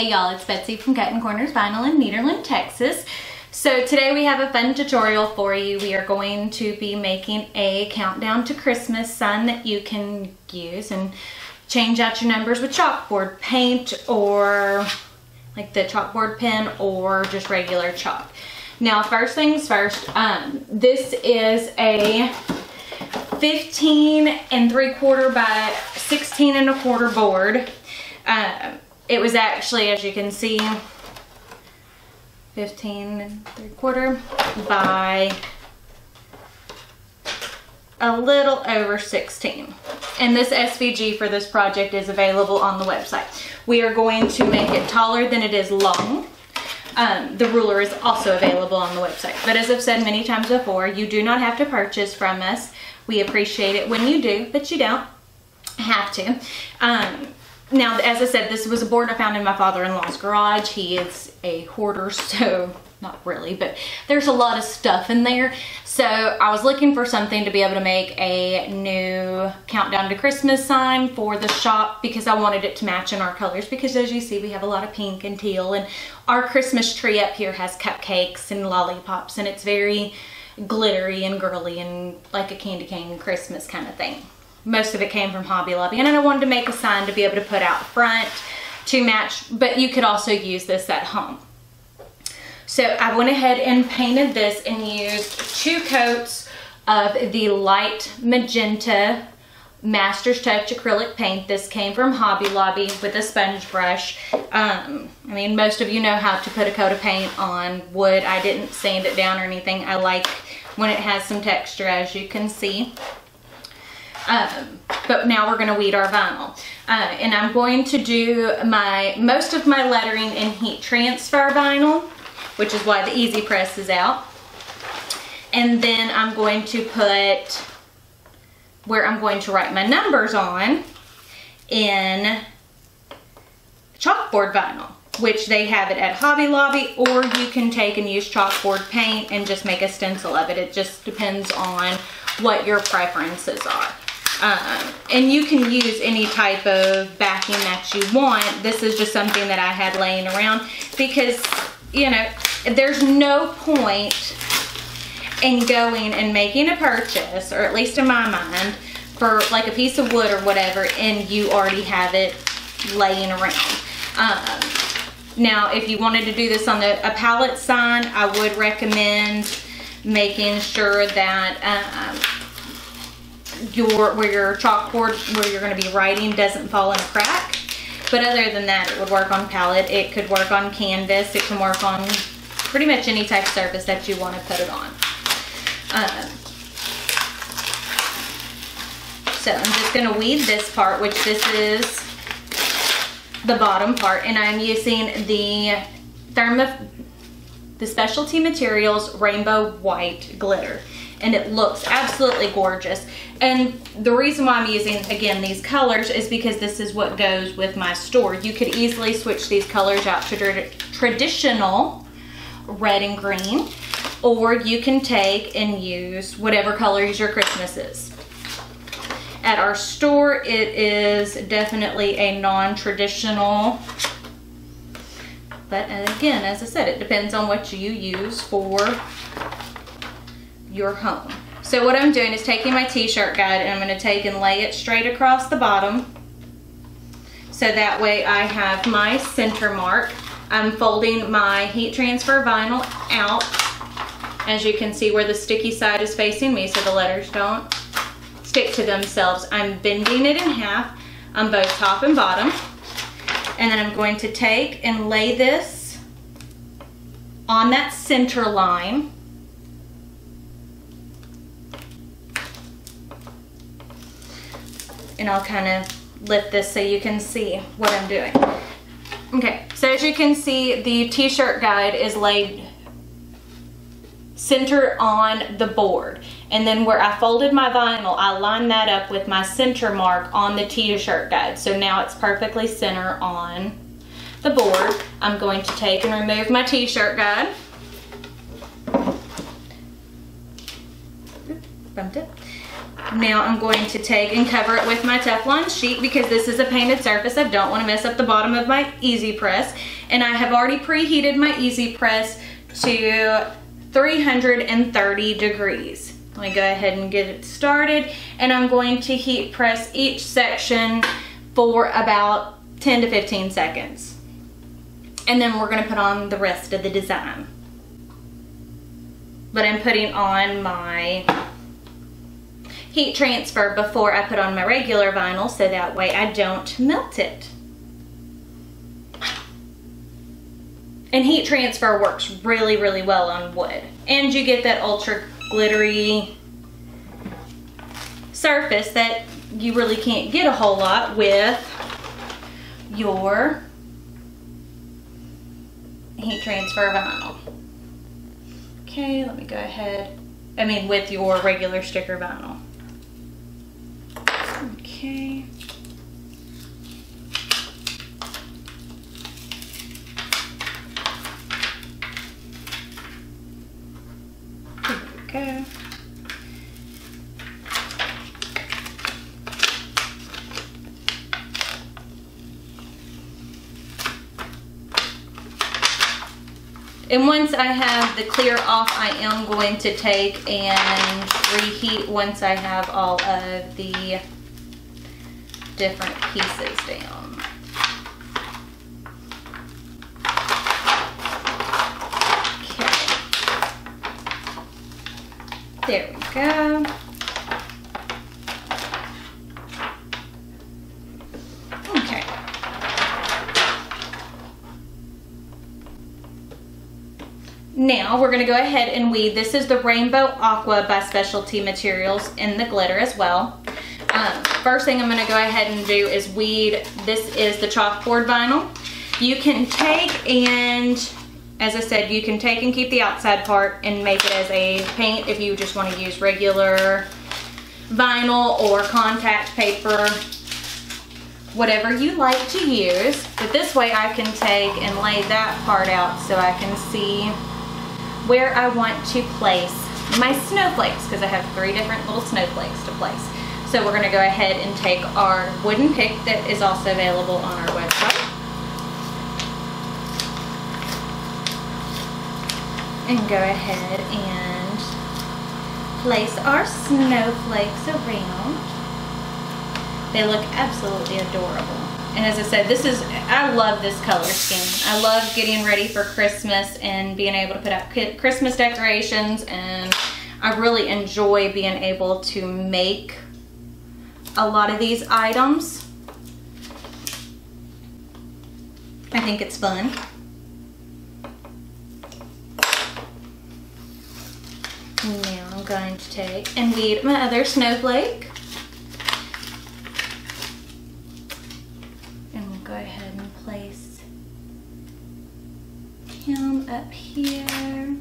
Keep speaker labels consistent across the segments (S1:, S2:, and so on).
S1: Hey y'all, it's Betsy from Cuttin Corners Vinyl in Nederland, Texas. So today we have a fun tutorial for you. We are going to be making a countdown to Christmas sign that you can use and change out your numbers with chalkboard paint or like the chalkboard pen or just regular chalk. Now first things first, this is a 15 3/4 by 16 1/4 board. It was actually, as you can see, 15 3/4 by a little over 16. And this SVG for this project is available on the website. We are going to make it taller than it is long. The ruler is also available on the website. But as I've said many times before, you do not have to purchase from us. We appreciate it when you do, but you don't have to. Now, as I said, this was a board I found in my father-in-law's garage. He is a hoarder, so not really, but there's a lot of stuff in there. So I was looking for something to be able to make a new countdown to Christmas sign for the shop because I wanted it to match in our colors, because as you see, we have a lot of pink and teal, and our Christmas tree up here has cupcakes and lollipops, and it's very glittery and girly and like a candy cane Christmas kind of thing. Most of it came from Hobby Lobby, and I wanted to make a sign to be able to put out front to match, but you could also use this at home. So I went ahead and painted this and used 2 coats of the light magenta Master's Touch acrylic paint. This came from Hobby Lobby with a sponge brush. I mean, most of you know how to put a coat of paint on wood. I didn't sand it down or anything. I like when it has some texture, as you can see. But now we're going to weed our vinyl. And I'm going to do most of my lettering in heat transfer vinyl, which is why the Easy Press is out. And then I'm going to put where I'm going to write my numbers on in chalkboard vinyl, which they have it at Hobby Lobby, or you can take and use chalkboard paint and just make a stencil of it. It just depends on what your preferences are. And you can use any type of backing that you want. This is just something that I had laying around because, you know, there's no point in going and making a purchase, or at least in my mind, for like a piece of wood or whatever, and you already have it laying around. Now, if you wanted to do this on a palette sign, I would recommend making sure that where your chalkboard, where you're going to be writing, doesn't fall in a crack. But other than that, it would work on palette. It could work on canvas. It can work on pretty much any type of surface that you want to put it on. So I'm just going to weed this part, which this is the bottom part, and I'm using the Specialty Materials Rainbow White Glitter, and it looks absolutely gorgeous. And the reason why I'm using, again, these colors is because this is what goes with my store. You could easily switch these colors out to traditional red and green, or you can take and use whatever colors your Christmas is. At our store, it is definitely a non-traditional, but again, as I said, it depends on what you use for your home. So what I'm doing is taking my t-shirt guide, and I'm going to take and lay it straight across the bottom, so that way I have my center mark. I'm folding my heat transfer vinyl out, as you can see, where the sticky side is facing me, so the letters don't stick to themselves. I'm bending it in half on both top and bottom, and then I'm going to take and lay this on that center line. And I'll kind of lift this so you can see what I'm doing. Okay, so as you can see, the t-shirt guide is laid center on the board. And then where I folded my vinyl, I lined that up with my center mark on the t-shirt guide. So now it's perfectly center on the board. I'm going to take and remove my t-shirt guide. Bumped it. Now I'm going to take and cover it with my Teflon sheet because this is a painted surface. I don't want to mess up the bottom of my Easy Press. And I have already preheated my Easy Press to 330 degrees. Let me go ahead and get it started. And I'm going to heat press each section for about 10 to 15 seconds. And then we're going to put on the rest of the design. But I'm putting on my heat transfer before I put on my regular vinyl so that way I don't melt it. And heat transfer works really, really well on wood. And you get that ultra glittery surface that you really can't get a whole lot with your heat transfer vinyl. Okay, let me go ahead. With your regular sticker vinyl. Okay. There we go. And once I have the clear off, I am going to take and reheat once I have all of the different pieces down. Okay. There we go. Okay. Now we're going to go ahead and weed. This is the Rainbow Aqua by Specialty Materials in the glitter as well. First thing I'm going to go ahead and do is weed. This is the chalkboard vinyl. You can take and, as I said, you can take and keep the outside part and make it as a paint if you just want to use regular vinyl or contact paper, whatever you like to use. But this way I can take and lay that part out so I can see where I want to place my snowflakes, because I have 3 different little snowflakes to place. So we're going to go ahead and take our wooden pick that is also available on our website and go ahead and place our snowflakes around. They look absolutely adorable. And as I said, I love this color scheme. I love getting ready for Christmas and being able to put out Christmas decorations, and I really enjoy being able to make a lot of these items. I think it's fun. Now I'm going to take and weed my other snowflake. And we'll go ahead and place him up here.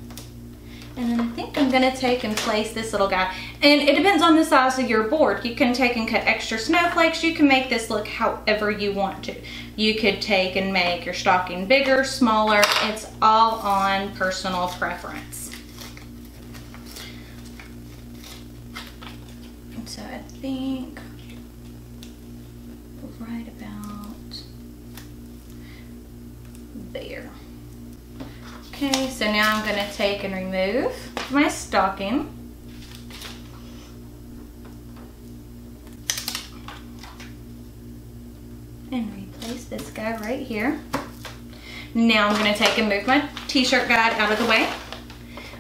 S1: And then I think I'm going to take and place this little guy. And it depends on the size of your board. You can take and cut extra snowflakes. You can make this look however you want to. You could take and make your stocking bigger, smaller. It's all on personal preference. And so I think right about there. Okay, so now I'm going to take and remove my stocking. And replace this guy right here. Now I'm going to take and move my t-shirt guide out of the way.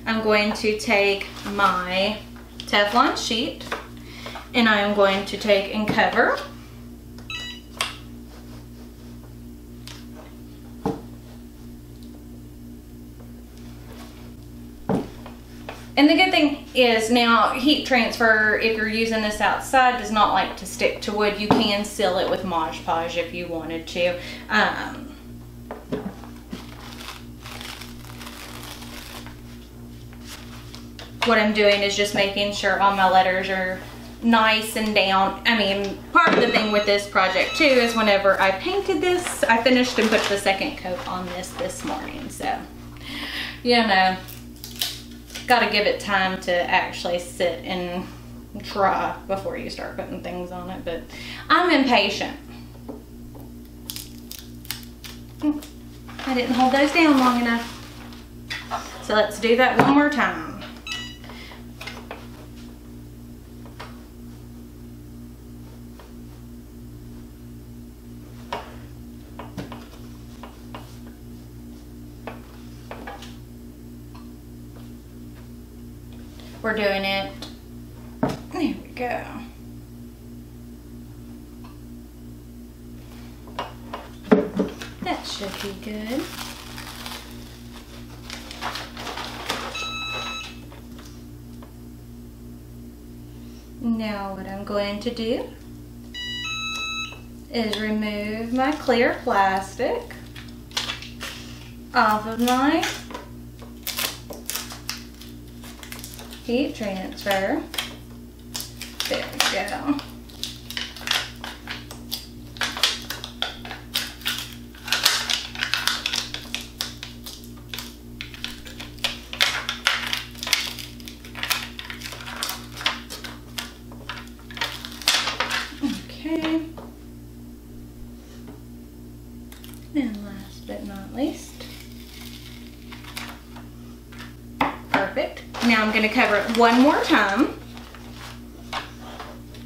S1: I'm going to take my Teflon sheet and I am going to take and cover. And the good thing is now heat transfer, if you're using this outside, does not like to stick to wood. You can seal it with Mod Podge if you wanted to. What I'm doing is just making sure all my letters are nice and down. I mean, part of the thing with this project too is whenever I painted this, I finished and put the second coat on this morning. So, you know, got to give it time to actually sit and try before you start putting things on it, but I'm impatient. I didn't hold those down long enough. So let's do that one more time. We're doing it. There we go. That should be good. Now what I'm going to do is remove my clear plastic off of my heat transfer. There we go. Okay. And last but not least, perfect. Now I'm going to cover it one more time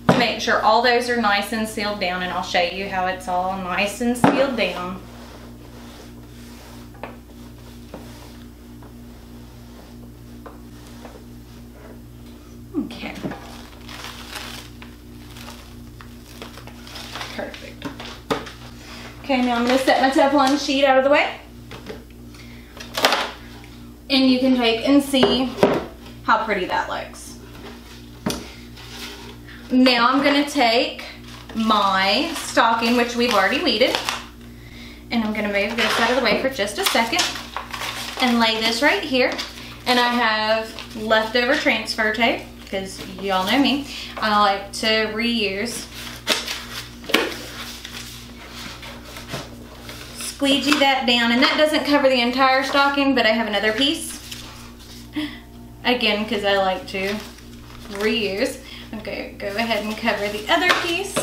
S1: to make sure all those are nice and sealed down, and I'll show you how it's all nice and sealed down. Okay. Perfect. Okay, now I'm going to set my Teflon sheet out of the way. And you can take and see how pretty that looks. Now I'm going to take my stocking, which we've already weeded, and I'm going to move this out of the way for just a second and lay this right here. And I have leftover transfer tape, because y'all know me, I like to reuse. Squeegee that down, and that doesn't cover the entire stocking, but I have another piece. Again, because I like to reuse. Okay, go ahead and cover the other piece.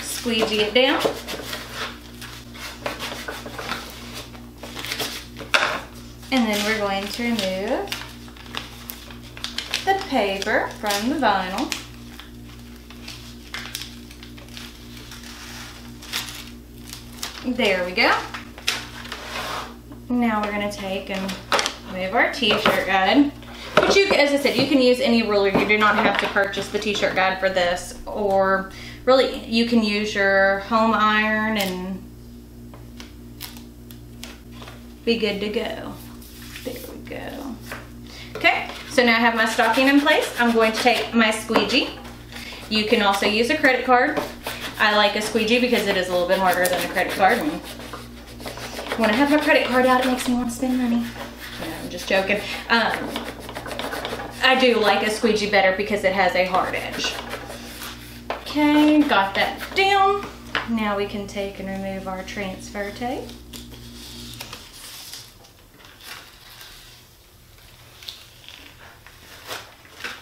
S1: Squeegee it down. And then we're going to remove the paper from the vinyl. There we go. Now we're going to take and move our t-shirt guide, which you, as I said, you can use any ruler. You do not have to purchase the t-shirt guide for this, or really you can use your home iron and be good to go. There we go. Okay, so now I have my stocking in place. I'm going to take my squeegee. You can also use a credit card. I like a squeegee because it is a little bit harder than a credit card. And when I have my credit card out, it makes me want to spend money. No, I'm just joking. I do like a squeegee better because it has a hard edge. Okay, got that down. Now we can take and remove our transfer tape.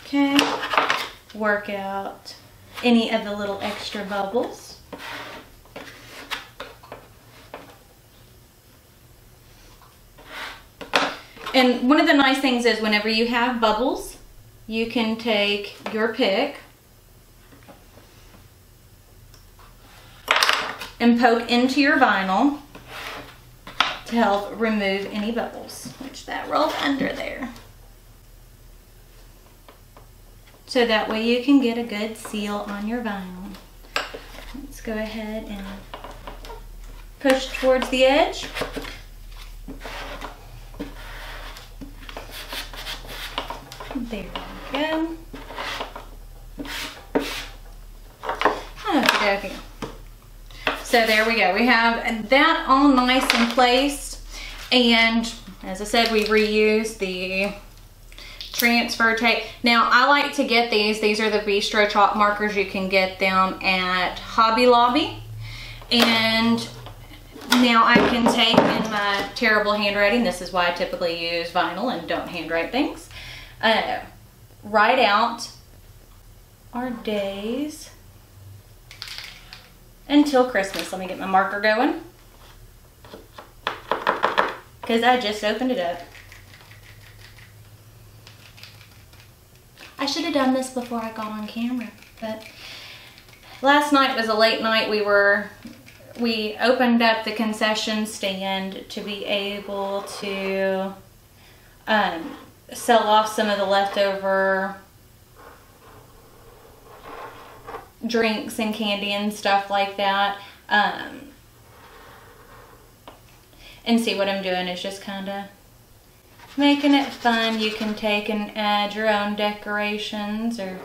S1: Okay, work out any of the little extra bubbles. And one of the nice things is whenever you have bubbles, you can take your pick and poke into your vinyl to help remove any bubbles, which that rolled under there. So that way you can get a good seal on your vinyl. Let's go ahead and push towards the edge. There we go. Okay. So there we go. We have that all nice and placed. And as I said, we reuse the transfer tape. Now I like to get these. These are the Bistro chalk markers. You can get them at Hobby Lobby. And now I can take in my terrible handwriting. This is why I typically use vinyl and don't handwrite things. write out our days until Christmas. Let me get my marker going, because I just opened it up. I should have done this before I got on camera, but last night was a late night. We opened up the concession stand to be able to sell off some of the leftover drinks and candy and stuff like that. And see, what I'm doing is just kind of making it fun. You can take and add your own decorations, or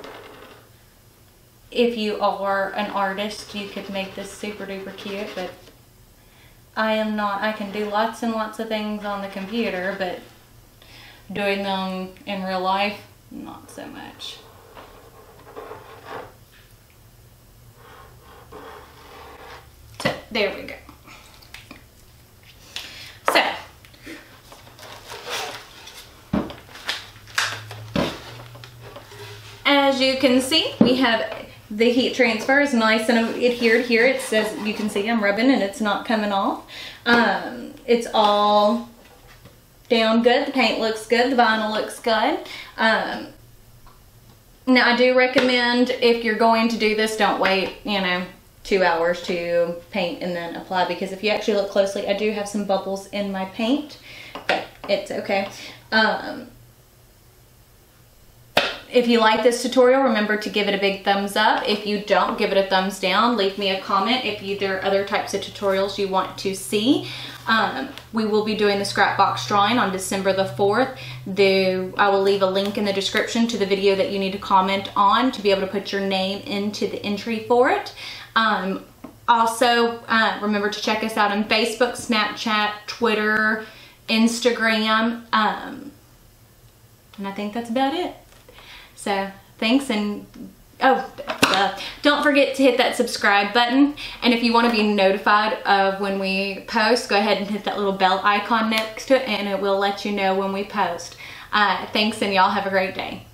S1: if you are an artist, you could make this super duper cute, but I am not. I can do lots and lots of things on the computer, but doing them in real life, not so much. So, there we go. So, as you can see, we have the heat transfer is nice and adhered here. It says, you can see I'm rubbing and it's not coming off. It's all down good. The paint looks good. The vinyl looks good. Now I do recommend, if you're going to do this, don't wait, 2 hours to paint and then apply, because if you actually look closely, I do have some bubbles in my paint, but it's okay. If you like this tutorial, remember to give it a big thumbs up. If you don't, give it a thumbs down. Leave me a comment if there are other types of tutorials you want to see. We will be doing the scrap box drawing on December the 4th. I will leave a link in the description to the video that you need to comment on to be able to put your name into the entry for it. Also, remember to check us out on Facebook, Snapchat, Twitter, Instagram, and I think that's about it. So, thanks, and don't forget to hit that subscribe button, and if you want to be notified of when we post, go ahead and hit that little bell icon next to it, and it will let you know when we post. Thanks, and y'all have a great day.